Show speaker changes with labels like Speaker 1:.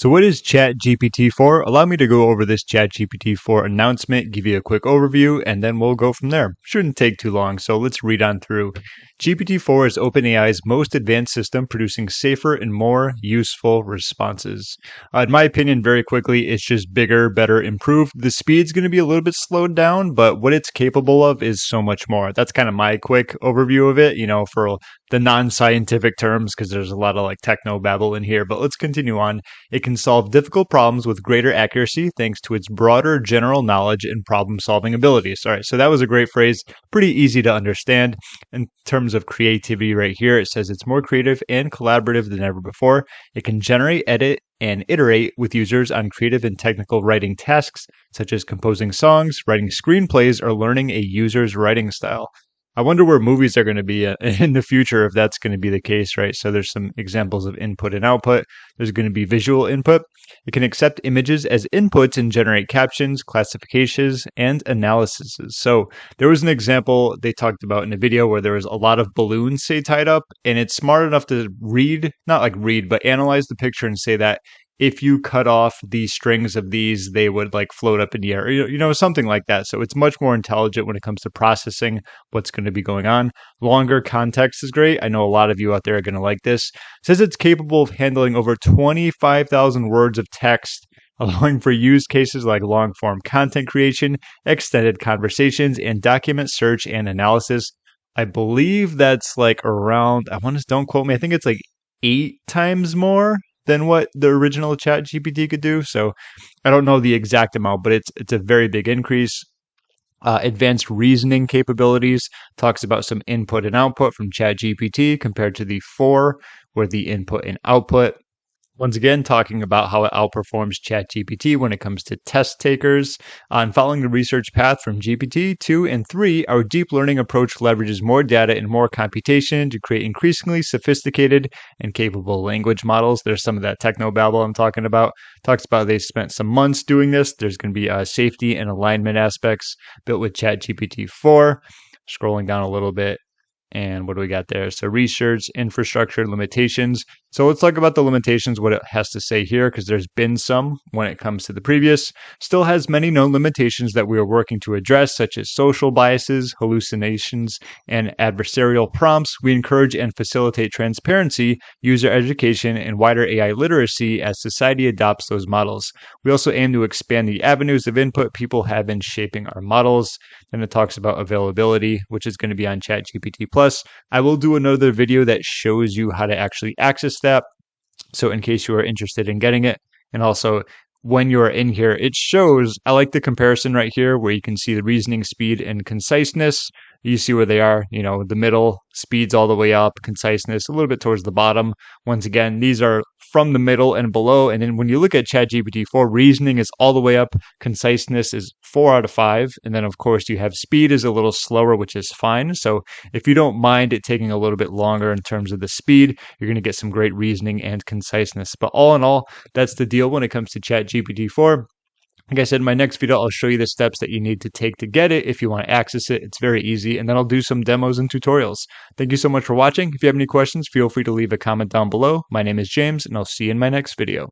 Speaker 1: So what is ChatGPT for? Allow me to go over this ChatGPT 4 announcement, give you a quick overview, and then we'll go from there. Shouldn't take too long, so let's read on through. GPT-4 is OpenAI's most advanced system, producing safer and more useful responses. In my opinion, very quickly, it's just bigger, better, improved. The speed's going to be a little bit slowed down, but what it's capable of is so much more. That's kind of my quick overview of it, for the non-scientific terms, because there's a lot of techno babble in here, but let's continue on. It can solve difficult problems with greater accuracy thanks to its broader general knowledge and problem-solving abilities. All right, so that was a great phrase, pretty easy to understand. In terms of creativity right here, it says it's more creative and collaborative than ever before. It can generate, edit, and iterate with users on creative and technical writing tasks, such as composing songs, writing screenplays, or learning a user's writing style. I wonder where movies are going to be in the future if that's going to be the case, right? So there's some examples of input and output. There's going to be visual input. It can accept images as inputs and generate captions, classifications, and analyses. So there was an example they talked about in a video where there was a lot of balloons, say, tied up, and it's smart enough to but analyze the picture and say that if you cut off the strings of these, they would float up in the air, something like that. So it's much more intelligent when it comes to processing what's going to be going on. Longer context is great. I know a lot of you out there are going to like this. It says it's capable of handling over 25,000 words of text, allowing for use cases like long form content creation, extended conversations, and document search and analysis. I believe that's don't quote me, I think it's 8 times more than what the original ChatGPT could do. So I don't know the exact amount, but it's a very big increase. Advanced reasoning capabilities talks about some input and output from ChatGPT compared to the 4, where the input and output. Once again, talking about how it outperforms ChatGPT when it comes to test takers. On following the research path from GPT 2 and 3, our deep learning approach leverages more data and more computation to create increasingly sophisticated and capable language models. There's some of that techno babble I'm talking about. Talks about they spent some months doing this. There's going to be safety and alignment aspects built with ChatGPT 4. Scrolling down a little bit. And what do we got there? So research, infrastructure, limitations. So let's talk about the limitations, what it has to say here, because there's been some when it comes to the previous. Still has many known limitations that we are working to address, such as social biases, hallucinations, and adversarial prompts. We encourage and facilitate transparency, user education, and wider AI literacy as society adopts those models. We also aim to expand the avenues of input people have in shaping our models. Then it talks about availability, which is going to be on ChatGPT Plus. I will do another video that shows you how to actually access that. So in case you are interested in getting it, and also when you are in here, it shows, I like the comparison right here where you can see the reasoning speed and conciseness. You see where they are, the middle speeds all the way up, conciseness a little bit towards the bottom. Once again, these are from the middle and below. And then when you look at ChatGPT 4, reasoning is all the way up, conciseness is 4 out of 5. And then of course you have speed is a little slower, which is fine. So if you don't mind it taking a little bit longer in terms of the speed, you're going to get some great reasoning and conciseness. But all in all, that's the deal when it comes to ChatGPT 4. Like I said, in my next video, I'll show you the steps that you need to take to get it if you want to access it. It's very easy, and then I'll do some demos and tutorials. Thank you so much for watching. If you have any questions, feel free to leave a comment down below. My name is James, and I'll see you in my next video.